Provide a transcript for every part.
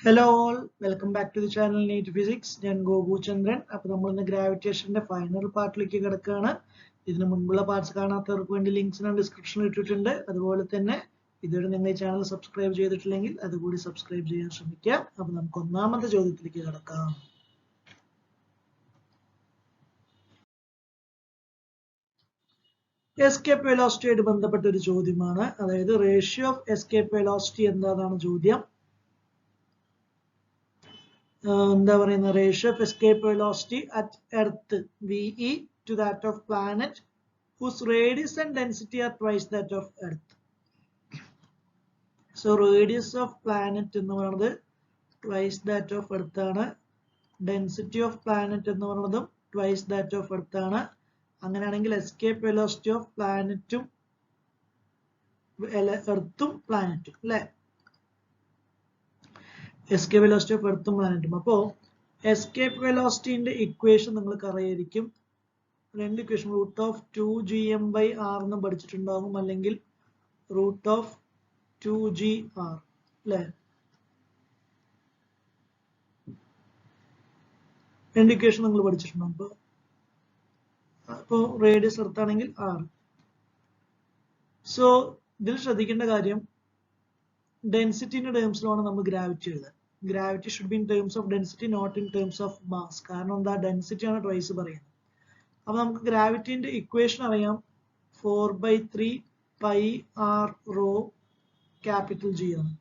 Hello all, welcome back to the channel NEET Physics. ഞാൻ ഗോപു ചന്ദ്രൻ. അപ്പോൾ നമ്മൾ ഇന്ന് ഗ്രാവിറ്റേഷന്റെ ഫൈനൽ പാർട്ടിലേക്ക് കിടക്കുകയാണ്. ഇതിനു മുൻപുള്ള പാർട്സ് കാണാത്തവർക്ക് വേണ്ടി ലിങ്ക്സ് ഞാൻ ഡിസ്ക്രിപ്ഷനിൽ ഇട്ടിട്ടുണ്ട്. അതുപോലെ തന്നെ ഇതുവരെ നിങ്ങൾ ഈ ചാനൽ സബ്സ്ക്രൈബ് ചെയ്തിട്ടില്ലെങ്കിൽ അതുകൂടി സബ്സ്ക്രൈബ് ചെയ്യാൻ ശ്രമിക്കുക. അപ്പോൾ നമുക്ക് ഒന്നാമത്തെ ചോദ്യത്തിലേക്ക് കിടക്കാം. എസ്കേപ്പ് വെലോസിറ്റി ആയിട്ട് ബന്ധപ്പെട്ട ഒരു ചോദ്യമാണ്. അതായത് റേഷ്യോ ഓഫ് എസ്കേപ്പ് വെലോസിറ്റി എന്താണ് ചോദ്യം. എന്താ പറയുന്ന ratio of escape velocity at earth VE to that of planet whose radius and density are twice that of earth. So radius of planet എന്ന് പറയുന്നത് twice that of earth ആണ്. Density of planet എന്ന് പറയുന്നതും twice that of earth ആണ്. അങ്ങനെയാണെങ്കിൽ escape velocity of planeറ്റും എർത്തും പ്ലാനറ്റും അല്ലേ, escape velocity of earth planet. അപ്പോൾ escape velocity ന്റെ ഇക്വേഷൻ നിങ്ങൾക്ക് അറിയായിരിക്കും. രണ്ട് ഇക്വേഷൻ റൂട്ട് ഓഫ് 2gm/r എന്ന് പഠിച്ചിട്ടുണ്ടാകും, അല്ലെങ്കിൽ റൂട്ട് ഓഫ് 2gr അല്ലേ. രണ്ട് ഇക്വേഷൻ നിങ്ങൾ പഠിച്ചിട്ടുണ്ടാകും. അപ്പോൾ റേഡിയസ് എർത്ത് ആണെങ്കിൽ r. സോ ഇതിൽ ശ്രദ്ധിക്കേണ്ട കാര്യം ഡെൻസിറ്റിന്റെ ടേംസിലാണ് നമ്മൾ ഗ്രാവിറ്റി എഴുതുക. Gravity should be in terms of density, not in terms of mass. കാരണം എന്താ, ഡെൻസിറ്റി ആണ് ട്വൈസ് പറയുന്നത്. അപ്പൊ നമുക്ക് ഗ്രാവിറ്റിന്റെ ഇക്വേഷൻ അറിയാം, 4/3πr rho capital G ആണ്.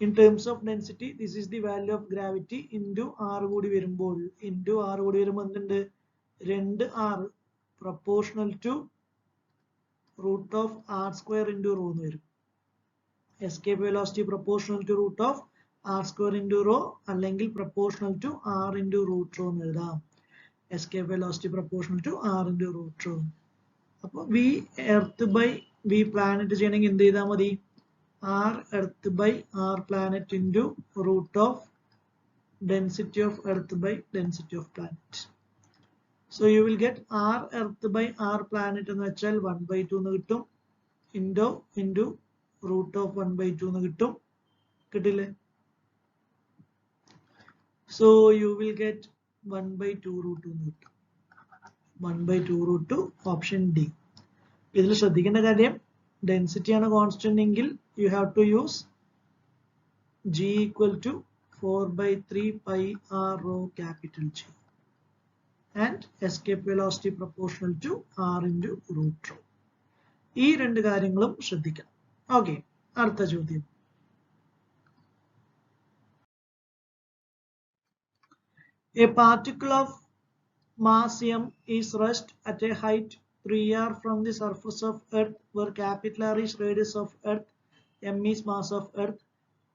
In terms of density this is the value of gravity into r കൂടി വരുമ്പോൾ എന്തുണ്ട്, 2r proportional to root of r² into rho എന്ന് വരും. escape velocity proportional to root of r² into rho അല്ലെങ്കിൽ proportional to r into root rho എന്ന് എഴുതാം. escape velocity proportional to r into root rho. അപ്പോൾ v earth by v planet ചെയ്യണമെങ്കിൽ എന്ത് ചെയ്താൽ മതി, r earth by r planet into root of density of earth by density of planet. So you will get r earth by r planet എന്ന് വെച്ചാൽ 1/2 എന്ന് കിട്ടും, into root of 1/2 എന്ന് കിട്ടും, കിട്ടില്ലേ. So you will get 1/2 root 2 എന്ന് കിട്ടും. 1/2 root 2 option D. ഇതിൽ ശ്രദ്ധിക്കേണ്ട കാര്യം, ഡെൻസിറ്റി ആണ് കോൺസ്റ്റന്റ് എങ്കിൽ you have to use G equal to 4/3πr rho capital G and escape velocity proportional to r into root rho. ഈ രണ്ട് കാര്യങ്ങളും ശ്രദ്ധിക്കണം. ഓക്കെ, അടുത്ത ചോദ്യം. A particle of mass m is rushed at a height 3r from the surface of earth where capital R is radius of earth, m is mass of earth.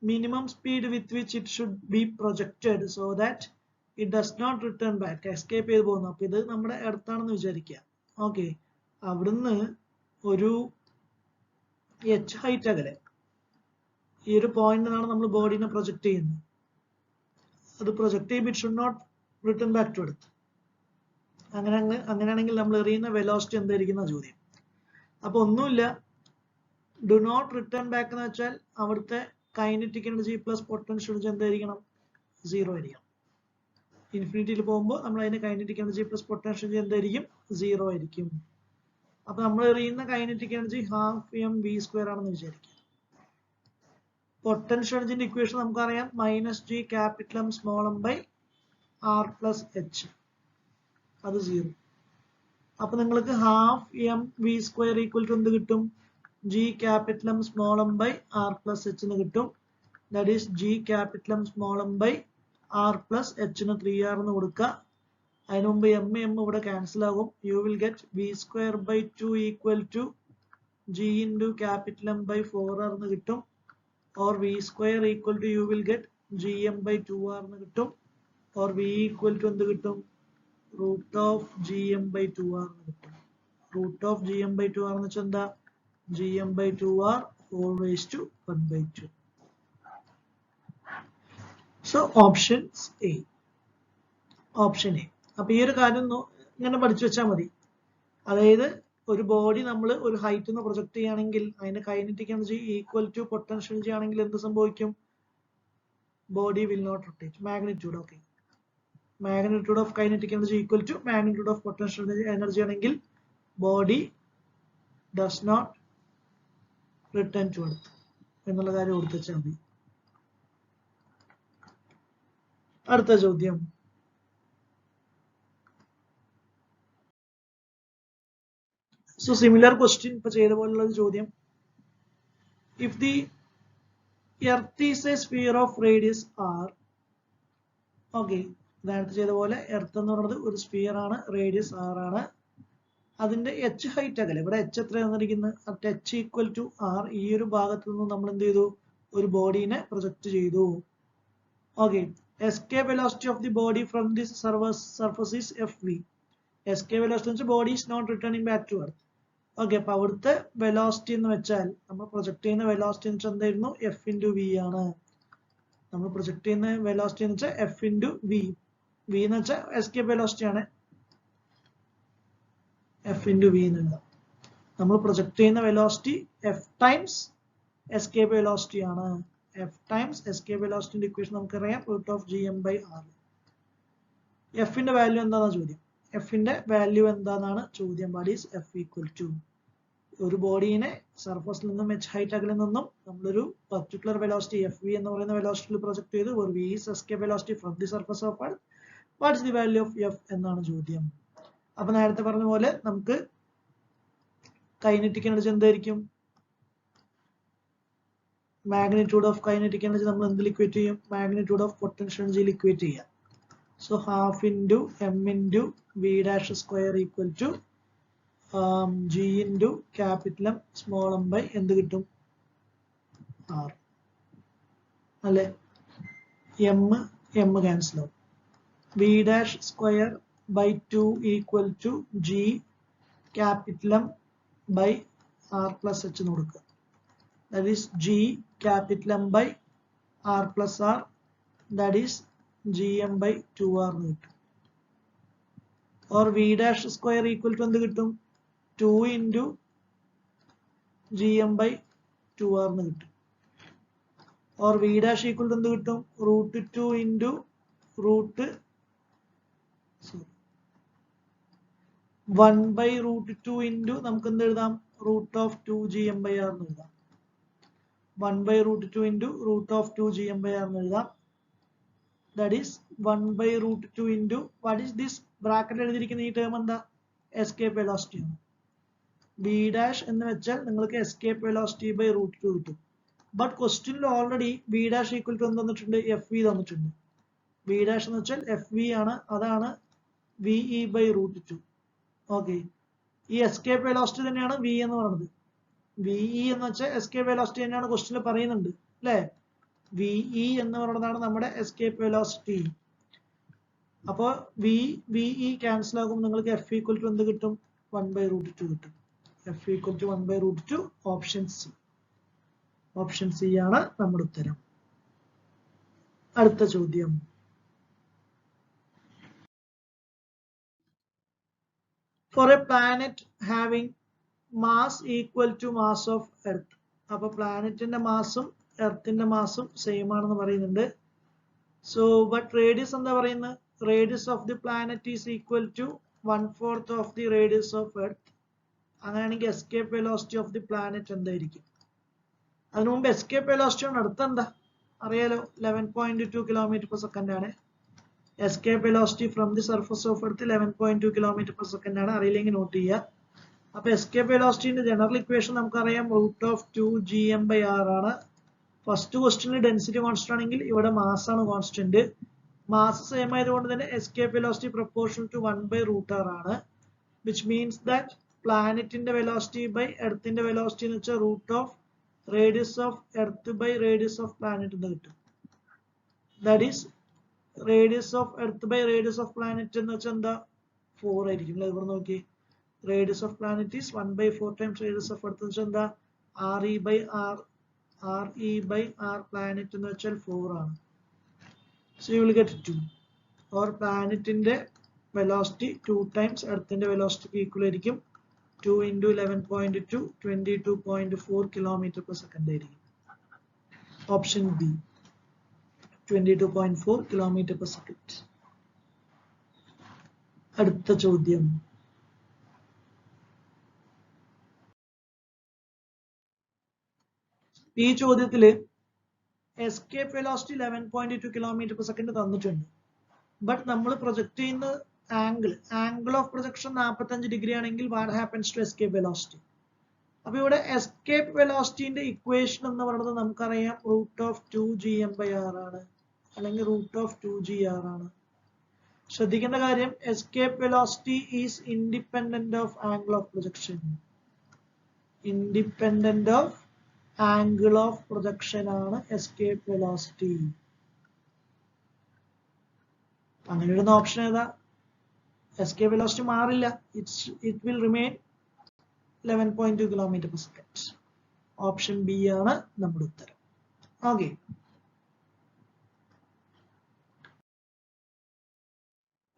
Minimum speed with which it should be projected so that it does not return back. Escape ചെയ്ത് പോകുന്നു. അപ്പൊ ഇത് നമ്മുടെ earth ആണെന്ന് വിചാരിക്കുക. Okay, അവിടുന്ന് ഒരു h height അകലെ ഈ ഒരു പോയിന്റിനാണ് നമ്മൾ ബോഡിനെ പ്രൊജക്ട് ചെയ്യുന്നത്. അത് പ്രൊജക്ട് ചെയ്യുമ്പോൾ it should not return back to earth. അങ്ങനെയാണെങ്കിൽ നമ്മൾ എറിയുന്ന വെലോസിറ്റി എന്തായിരിക്കുന്ന ചോദ്യം. അപ്പൊ ഒന്നുമില്ല, ഡു നോട്ട് റിട്ടേൺ ബാക്ക് എന്ന് വെച്ചാൽ അവിടുത്തെ kinetic energy plus potential energy എന്തായിരിക്കണം, 0 ആയിരിക്കണം. ഇൻഫിനിറ്റിയിൽ പോകുമ്പോൾ നമ്മൾ അതിന്റെ kinetic energy plus potential energy എന്തായിരിക്കും, 0 ആയിരിക്കും. അപ്പൊ നമ്മൾ എറിയുന്ന കൈനറ്റിക് എനർജി ½mv² ആണെന്ന് വിചാരിക്കുക. പൊട്ടൻഷ്യൽ എനർജിന്റെ ഇക്വേഷൻ നമുക്കറിയാം, -g capital M small m by r plus h, അത് 0. അപ്പൊ നിങ്ങൾക്ക് ½mv² ഈക്വൽ ടു എന്ത് കിട്ടും, g capital M small m by r plus h എന്ന് കിട്ടും. That is g capital M small m by r plus h ന് 3r എന്ന് കൊടുക്കുക. അതിനു മുമ്പ് m ഇവിടെ ക്യാൻസൽ ആകും. You will get v²/2 equal to g into capital M by 4r എന്ന് കിട്ടും. or v² equal to you will get gm/2r എന്ന് കിട്ടും. or v equal to എന്ത് കിട്ടും, root of gm/2r എന്ന് കിട്ടും. root of gm/2r എന്ന് വെച്ചാൽ എന്താ, gm/2r whole raised to 1/2. so options A, option A. അപ്പൊ ഈ ഒരു കാര്യം ഇങ്ങനെ പഠിച്ചു വെച്ചാൽ മതി. അതായത് ഒരു ബോഡി നമ്മൾ ഒരു ഹൈറ്റ് നിന്ന് പ്രൊജക്ട് ചെയ്യുകയാണെങ്കിൽ അതിന്റെ kinetic energy equal to potential energy ആണെങ്കിൽ എന്ത് സംഭവിക്കും, body will not rotate. Magnitude, okay. Magnitude of kinetic energy equal to magnitude of potential energy ആണെങ്കിൽ body does not return to earth എന്നുള്ള കാര്യം ഓർത്ത് വെച്ചാൽ മതി. അടുത്ത ചോദ്യം, so similar question ഇപ്പൊ ചെയ്ത പോലുള്ള ഒരു ചോദ്യം. If the earth is a sphere of radius r, okay, നേരത്തെ ചെയ്ത പോലെ എർത്ത് എന്ന് പറയുന്നത് ഒരു സ്ഫിയർ ആണ്, റേഡിയസ് r ആണ്. അതിന്റെ h ഹൈറ്റ് അകലെ, ഇവിടെ h എത്ര തന്നിരിക്കുന്നത്, at h equal to r, ഈ ഒരു ഭാഗത്ത് നിന്ന് നമ്മൾ എന്ത് ചെയ്തു, ഒരു ബോഡീനെ പ്രൊജക്ട് ചെയ്തു. Okay, escape velocity of the body from this surface is fv. escape velocity എന്ന് വെച്ചാൽ body is not returning back to earth. Okay, അപ്പൊ അവിടുത്തെ വെലോസിറ്റി എന്ന് വെച്ചാൽ നമ്മൾ പ്രൊജക്ട് ചെയ്യുന്ന വെലോസിറ്റി എന്ന് വെച്ചാൽ എന്തായിരുന്നു, f ഇൻറ്റു വി ആണ്. നമ്മൾ പ്രൊജക്ട് ചെയ്യുന്ന വെലോസിറ്റി എന്ന് വെച്ചാൽ f ഇൻറ്റു വി. വി എന്ന് വെച്ചാൽ എസ്കേപ്പ് വെലോസിറ്റി ആണ്, f ഇൻറ്റു വി എന്ന് എഴുതാം. നമ്മൾ പ്രൊജക്ട് ചെയ്യുന്ന velocity f times escape velocity ആണ്. f ടൈംസ് എസ്കേപ്പ് വെലോസിറ്റിന്റെ ഇക്വേഷൻ നമുക്കറിയാം, √gm/r. f ന്റെ വാല്യൂ എന്താണെന്ന് ചോദ്യം, f ന്റെ വാല്യൂ എന്താണെന്നാണ് ചോദ്യം. What is f equal to, ഒരു ബോഡീനെ സർഫസിൽ നിന്നും h ഹൈറ്റ് അകലിൽ നിന്നും നമ്മളൊരു പർട്ടിക്കുലർ വെലോസിറ്റി fv എന്ന് പറയുന്ന വെലോസിറ്റിയിൽ പ്രൊജക്ട് ചെയ്തു. ഒരു v is escape velocity from the surface of earth. What is the value of f എന്നാണ് ചോദ്യം. അപ്പൊ നേരത്തെ പറഞ്ഞ പോലെ നമുക്ക് കൈനറ്റിക് എനർജി എന്തായിരിക്കും, മാഗ്നിറ്റ്യൂഡ് ഓഫ് കൈനറ്റിക് എനർജി നമ്മൾ എന്തിൽ ഇക്വേറ്റ് ചെയ്യും, മാഗ്നിറ്റ്യൂഡ് ഓഫ് പൊട്ടൻഷ്യൽ എനർജിയിൽ ഇക്വേറ്റ് ചെയ്യാം. So half into m into v dash square equal to g into capital M small m by എന്ത് കിട്ടും, r അല്ലെ. m ക്യാൻസൽ ആവും. v dash square by 2 equal to g capital M by r plus h എന്ന് കൊടുക്കുക. that is g capital M by r plus r, that is gm by 2r എന്ന് കിട്ടും. or v dash square equal to എന്ത് കിട്ടും, 2 into gm by 2r എന്ന് കിട്ടും. or v dash equal to എന്ത് കിട്ടും, √2 into √1 by √2 into നമുക്ക് എന്ത് എഴുതാം, √2 gm by r എന്ന് എഴുതാം. 1 by √2 into √2 gm by r എന്ന് എഴുതാം. that is 1 by √2 into what is this bracket എഴുതിയിരിക്കുന്ന ഈ ടേം എന്താ, escape velocity ആണ്. v dash എന്ന് വെച്ചാൽ നിങ്ങൾക്ക് escape velocity by √2 കിട്ടും. ബട്ട് ക്വസ്റ്റ്യനിൽ already v dash equal to എന്ത് തന്നിട്ടുണ്ട്, fv തന്നിട്ടുണ്ട്. v dash എന്ന് വെച്ചാൽ fv ആണ്, അതാണ് ve by √2. ഓക്കെ, ഈ escape velocity തന്നെയാണ് v എന്ന് പറയുന്നത്. ve എന്ന് വെച്ചാൽ escape velocity തന്നെയാണ് ക്വസ്റ്റ്യനിൽ പറയുന്നുണ്ട് അല്ലെ. ve എന്ന് പറയുന്നതാണ് നമ്മുടെ escape velocity. അപ്പോൾ ve ക്യാൻസൽ ആകുമ്പോൾ നിങ്ങൾക്ക് f ഈക്വൽ ടു എന്ത് കിട്ടും, 1 by √2 കിട്ടും. f equal to 1 by √2, option C. Option C ആണ് നമ്മുടെ ഉത്തരം. അടുത്ത ചോദ്യം, for a planet having mass equal to mass of earth. അപ്പൊ പ്ലാനറ്റിന്റെ മാസും എർത്തിന്റെ മാസും സെയിം ആണെന്ന് പറയുന്നുണ്ട്. സോ ബട്ട് റേഡിയസ് എന്താ പറയുന്നത്, radius of the planet is equal to 1/4 of the radius of earth. അങ്ങനെയാണെങ്കിൽ escape velocity of the planet എന്തായിരിക്കും. അതിനു മുമ്പ് escape velocity ആണ്, അടുത്ത എന്താ അറിയാലോ, 11.2 km/s ആണ്. escape velocity from the surface of earth 11.2 km/s ആണ്. അറിയില്ലെങ്കിൽ നോട്ട് ചെയ്യുക. അപ്പൊ escape velocity ന്റെ ജനറൽ ഇക്വേഷൻ നമുക്കറിയാം, √2 gm/r ആണ്. ഫസ്റ്റ് ക്വസ്റ്റ്യനിൽ ഡെൻസിറ്റി കോൺസ്റ്റന്റ് ആണെങ്കിൽ ഇവിടെ മാസ് ആണ് കോൺസ്റ്റന്റ്. മാസ് സെയിം ആയതുകൊണ്ട് തന്നെ escape velocity proportional to 1 by √r ആണ്. which means that പ്ലാനറ്റിന്റെ വെലോസിറ്റി ബൈ എർത്തിന്റെ വെലോസിറ്റി എന്ന് വെച്ചാൽ radius of earth by radius of planet എന്ന് കിട്ടും. That is radius of earth by radius of planet എന്ന് വെച്ചാൽ എന്താ, 4 ആയിരിക്കും അല്ലെ. ഇവിടെ നോക്കി, radius of planet is 1/4 times radius of earth എന്ന് വെച്ചാൽ എന്താ, re by r പ്ലാനറ്റ് എന്ന് വെച്ചാൽ 4 ആണ്. So you will get 2. Or പ്ലാനറ്റിന്റെ വെലോസിറ്റി 2 ടൈംസ് എർത്തിന്റെ വെലോസിറ്റിക്ക് ഈക്വൽ ആയിരിക്കും. 2 into 11.2 22.4 km/s ആയിരിക്കും. Option B 22.4 kilometre per second. അടുത്ത ചോദ്യം. ഈ ചോദ്യത്തില് escape velocity 11.2 kilometre per second തന്നിട്ടുണ്ട്. ബട്ട് നമ്മൾ പ്രൊജക്ട് ചെയ്യുന്ന ആംഗിൾ ഓഫ് പ്രൊജക്ഷൻ 45 ഡിഗ്രി ആണെങ്കിൽ what happens to escape velocity? അപ്പൊ ഇവിടെ എസ്കേപ്പ് വെലോസിറ്റിന്റെ ഇക്വേഷൻ എന്ന് പറയുന്നത് നമുക്കറിയാം √2gm/r ആണ്, അല്ലെങ്കിൽ √2gr ആണ്. ശ്രദ്ധിക്കേണ്ട കാര്യം, escape velocity is independent of angle of projection. Independent of angle of projection ആണ് എസ്കേപ്പ് വെലോസിറ്റി. അങ്ങനെ ഇടുന്ന ഓപ്ഷൻ ഏതാ? എസ്കേപ്പ് വെലോസിറ്റി മാറില്ല. It will remain 11.2 kilometre per second. Option B ആണ് നമ്മുടെ ഉത്തരം. ഓക്കെ,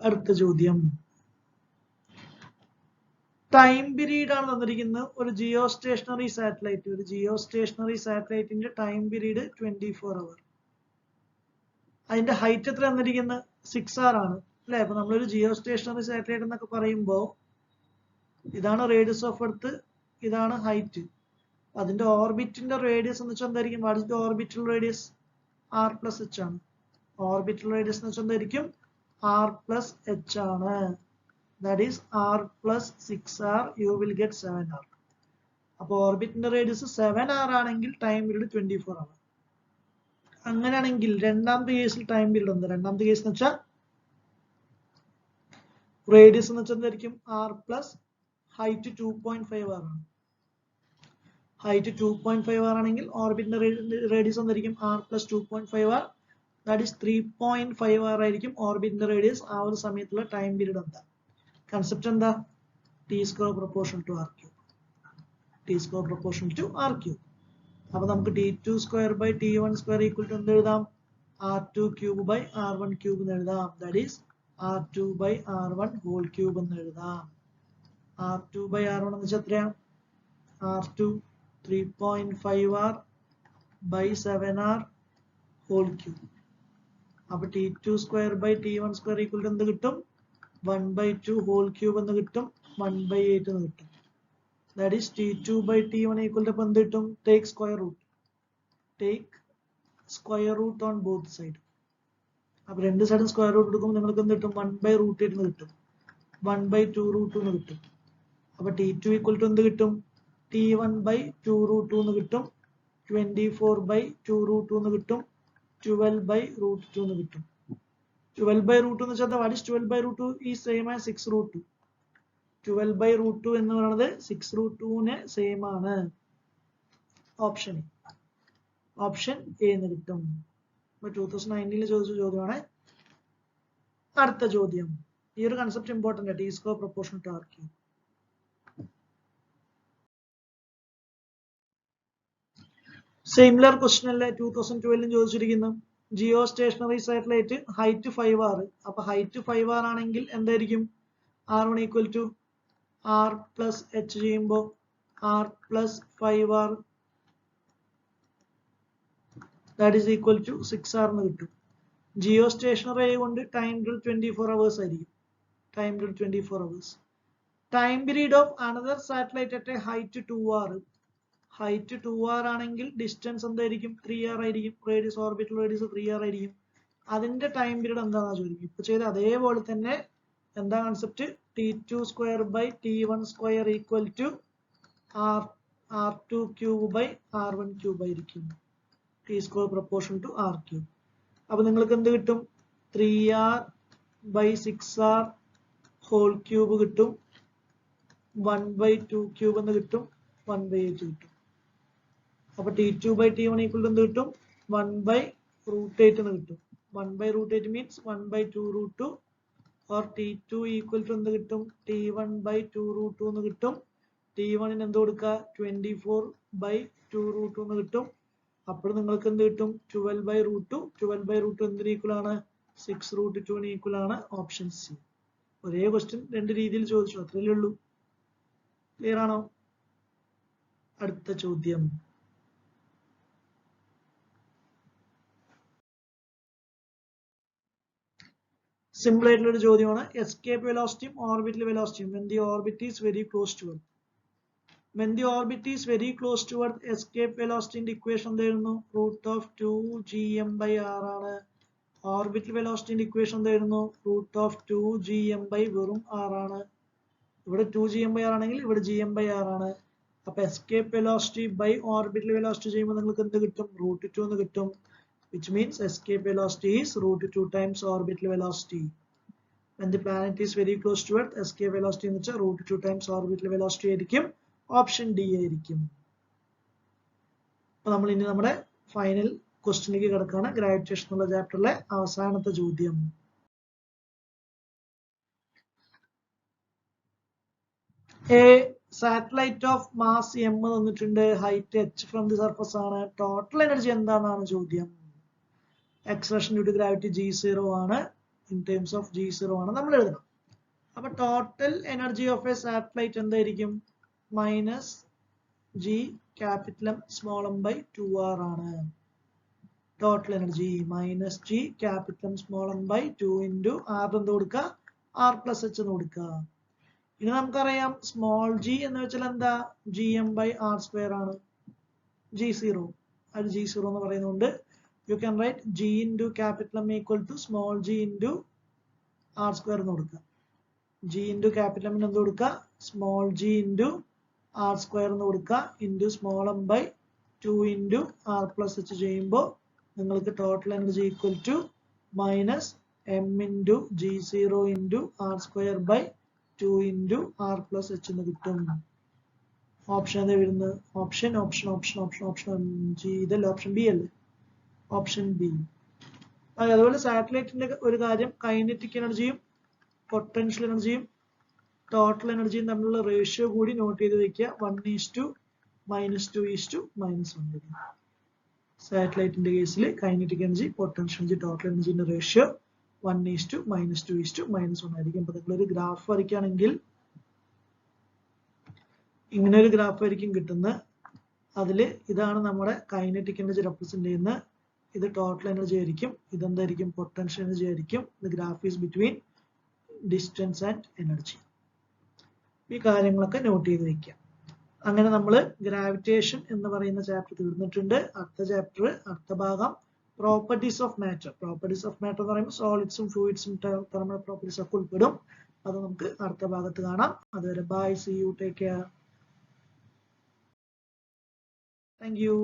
അടുത്ത ചോദ്യം. ടൈം പീരീഡ് ആണ് തന്നിരിക്കുന്നത്. ഒരു ജിയോ സ്റ്റേഷനറി സാറ്റലൈറ്റിന്റെ ടൈം പീരീഡ് 24 അവർ. അതിന്റെ ഹൈറ്റ് എത്ര തന്നിരിക്കുന്നത്? 6r ആണ് അല്ലെ? അപ്പൊ നമ്മളൊരു ജിയോ സ്റ്റേഷനറി സാറ്റലൈറ്റ് എന്നൊക്കെ പറയുമ്പോൾ ഇതാണ് റേഡിയസ് ഓഫ് എർത്ത്, ഇതാണ് ഹൈറ്റ്. അതിന്റെ ഓർബിറ്റിന്റെ റേഡിയസ് എന്ന് വെച്ചാൽ എന്തായിരിക്കും? What is the orbital radius? r+h ആണ്. ഓർബിറ്റൽ റേഡിയസ് എന്ന് വെച്ചാൽ എന്തായിരിക്കും? r+h ആണ്. That is r+6r, you will get 7r. അപ്പൊ ഓർബിറ്റിന്റെ റേഡിയസ് 7r ആണെങ്കിൽ ടൈം പീരീഡ് 24 ആണ്. അങ്ങനെയാണെങ്കിൽ രണ്ടാമത്തെ കേസിൽ ടൈം പീരീഡ് എന്താ? രണ്ടാമത്തെ കേസ് എന്ന് വെച്ചാൽ റേഡിയസ് എന്ന് വെച്ചാൽ എന്തായിരിക്കും? r പ്ലസ് ഹൈറ്റ് 2.5r ആണ്. ഹൈറ്റ് 2.5r ആണെങ്കിൽ ഓർബിറ്റിന്റെ റേഡിയസ് എന്തായിരിക്കും? r+2.5r. ദാറ്റ് ഈസ് 3.5r ആയിരിക്കും ഓർബിറ്റിന്റെ റേഡിയസ്. ആ ഒരു സമയത്തുള്ള ടൈം പീരീഡ് എന്താ? കൺസെപ്റ്റ് എന്താ? t² proportional to r cube. t² proportional to r cube. അപ്പൊ നമുക്ക് t2²/t1² equal to എന്ത് എഴുതാം? r2³/r1³ എന്ന് എഴുതാം. That is r2/r1 whole cube എന്ന് എഴുതാം. r2/r1 എന്ന് വെച്ചാൽ എത്രയാ? r2 3.5r/7r whole cube. അപ്പൊ t2²/t1² equal to എന്ത് കിട്ടും? 1/2 whole cube എന്ന് കിട്ടും, 1/8 എന്ന് കിട്ടും. That is t2/t1 equal to എന്ത് കിട്ടും? Take square root on both side. അപ്പൊ രണ്ട് സൈഡും സ്ക്വയർ റൂട്ട് എടുക്കുമ്പോൾ നിങ്ങൾക്ക് എന്ത് കിട്ടും? 1/√8 എന്ന് കിട്ടും, 1/2√2 എന്ന് കിട്ടും. അപ്പൊ t2 equal to എന്ത് കിട്ടും? t1/2√2 എന്ന് കിട്ടും, 24/2√2 എന്ന് കിട്ടും, 12/√2 എന്ന് കിട്ടും. 12/√2 എന്ന് വെച്ചാൽ what is 12/√2 is same as 6√2. 12/√2 എന്ന് പറയുന്നത് 6√2ന് സെയിം ആണ്. ഓപ്ഷൻ എ എന്ന് കിട്ടും. 2019 ചോദിച്ച ചോദ്യമാണ്. അടുത്ത ചോദ്യം. ഈ ഒരു കൺസെപ്റ്റ് ഇമ്പോർട്ടന്റ് ആണ്. t² proportional to r cube. Similar question അല്ലേ 2012 ചോദിച്ചിരിക്കുന്നു. Geostationary satellite height 5r. അപ്പൊ ഹൈറ്റ് 5r ആണെങ്കിൽ എന്തായിരിക്കും? r1 equal to r+h ചെയ്യുമ്പോൾ r+5r that is equal to 6r എന്ന് കിട്ടും. ജിയോ സ്റ്റേഷനറി ആയതുകൊണ്ട് ടൈം പീരീഡ് 24 hours ആയിരിക്കും. Time period 24 hours. Time period of another satellite at height 2r. Height 2r ആണെങ്കിൽ distance എന്തായിരിക്കും? 3r ആയിരിക്കും. റേഡിയസ്, ഓർബിറ്റൽ റേഡിയസ് 3r ആയിരിക്കും. അതിന്റെ ടൈം പീരീഡ് എന്താണെന്ന് ചോദിക്കും. ഇപ്പൊ ചെയ്ത അതേപോലെ തന്നെ എന്താ concept? t2²/t1² equal to r2³/r1³ ആയിരിക്കും. t² proportional to r cube. അപ്പൊ നിങ്ങൾക്ക് എന്ത് കിട്ടും? 3r/6r whole cube കിട്ടും, 1/2³ എന്ന് കിട്ടും, 1/8 കിട്ടും. അപ്പൊ t2/t1 equal to എന്ത് കിട്ടും? 1/√8 എന്ന് കിട്ടും. 1/√8 means 1/2√2 or t2 equal to എന്ത് കിട്ടും? t1/2√2 എന്ന് കിട്ടും. t1 ന് എന്ത് കൊടുക്കുക? 24/2√2 എന്ന് കിട്ടും. അപ്പോൾ നിങ്ങൾക്ക് എന്ത് കിട്ടും? 12/√2. 12/√2 എന്തിന് ഈക്വൽ ആണ്? 6√2 ഈക്വൽ ആണ്. Option C. ഒരേ ക്വസ്റ്റ്യൻ രണ്ട് രീതിയിൽ ചോദിച്ചു, അത്രയല്ലേ ഉള്ളൂ. ക്ലിയർ ആണോ? അടുത്ത ചോദ്യം. സിമ്പിൾ ആയിട്ടുള്ള ഒരു ചോദ്യമാണ്. എസ്കേപ്പ് വെലോസിറ്റിയും ഓർബിറ്റൽ വെലോസിറ്റിയും when the orbit is very close to Earth. When the orbit is very close to Earth, escape velocity ന്റെ ഇക്വേഷൻ എന്തായിരുന്നു? റൂട്ട് ഓഫ് 2gm/r ആണ്. ഓർബിറ്റൽ വെലോസിറ്റിന്റെ ഇക്വേഷൻ എന്തായിരുന്നു? റൂട്ട് ഓഫ് 2gm വെറും r ആണ്. ഇവിടെ 2gm/r ആണെങ്കിൽ ഇവിടെ gm/r ആണ്. അപ്പൊ escape velocity by orbital velocity ചെയ്യുമ്പോൾ നിങ്ങൾക്ക് എന്ത് കിട്ടും? റൂട്ട് 2 എന്ന് കിട്ടും. Which means escape velocity is root 2 times orbital velocity. When the planet is very close to Earth, escape velocity എന്ന് വെച്ചാൽ root 2 times orbital velocity ആയിരിക്കും. ഓപ്ഷൻ ഡി ആയിരിക്കും. അപ്പൊ നമ്മൾ ഇനി നമ്മുടെ ഫൈനൽ ക്വസ്റ്റ്യനിലേക്ക് കിടക്കുകയാണ്. ഗ്രാവിറ്റേഷൻ എന്നുള്ള ചാപ്റ്ററിലെ അവസാനത്തെ ചോദ്യം. A satellite of mass m തന്നിട്ടുണ്ട്, height h from the surface ആണ്. ടോട്ടൽ എനർജി എന്താണെന്നാണ് ചോദ്യം. Acceleration due to gravity g0 ആണ്. In terms of g0 ആണ് നമ്മൾ എഴുതണം. അപ്പൊ total energy of a satellite എന്തായിരിക്കും? Minus g capital M small m by 2r ആണ്. Total energy minus g capital M small m by 2 into r എന്ത് കൊടുക്കുക? r plus h എന്ന് കൊടുക്കുക. ഇനി നമുക്കറിയാം സ്മോൾ g എന്ന് വെച്ചാൽ എന്താ? gm/r² ആണ്. g0 അത് g0 എന്ന് പറയുന്നുണ്ട്. You can write g into capital M equal to small g into r² എന്ന് കൊടുക്കുക. g into capital M എന്ത് കൊടുക്കുക? small g into r² എന്ന് കൊടുക്കുക into small m by 2 into r plus h ചെയ്യുമ്പോൾ നിങ്ങൾക്ക് total energy equal to minus m into g0 into r² by 2 into r plus h എന്ന് കിട്ടും. Option ഏതാ വരുന്നത്? ഓപ്ഷൻ ജി ഇതല്ലേ? ഓപ്ഷൻ ബി അല്ലേ? Option B. അതുപോലെ സാറ്റലൈറ്റിന്റെ ഒരു കാര്യം, കൈനറ്റിക് എനർജിയും പൊട്ടൻഷ്യൽ എനർജിയും ടോട്ടൽ എനർജിയും തമ്മിലുള്ള റേഷ്യോ കൂടി നോട്ട് ചെയ്ത് വെക്കുക. 1:-2:-1. സാറ്റലൈറ്റിന്റെ കേസിൽ kinetic energy, potential energy, total എനർജിന്റെ റേഷ്യോ 1:-2:-1 ആയിരിക്കും. അപ്പൊ നിങ്ങളൊരു ഗ്രാഫ് വരയ്ക്കുകയാണെങ്കിൽ ഇങ്ങനെ ഒരു ഗ്രാഫ് ആയിരിക്കും കിട്ടുന്നത്. അതില് ഇതാണ് നമ്മുടെ കൈനറ്റിക് എനർജി റെപ്രസെന്റ് ചെയ്യുന്നത്. ഇത് ടോട്ടൽ എനർജി ആയിരിക്കും. ഇതെന്തായിരിക്കും? പൊട്ടൻഷ്യൽ എനർജി ആയിരിക്കും. The graph is between distance and energy. ഈ കാര്യങ്ങളൊക്കെ നോട്ട് ചെയ്ത് വെക്കുക. അങ്ങനെ നമ്മൾ ഗ്രാവിറ്റേഷൻ എന്ന് പറയുന്ന ചാപ്റ്റർ തീർന്നിട്ടുണ്ട്. അടുത്ത ഭാഗം properties of matter. Properties of matter എന്ന് പറയുമ്പോൾ സോളിഡ്സും ഫ്ലൂയിഡ്സും തെർമൽ പ്രോപ്പർട്ടീസ് ഒക്കെ ഉൾപ്പെടും. അത് നമുക്ക് അടുത്ത ഭാഗത്ത് കാണാം. അതുവരെ bye, see you, take care. Thank U.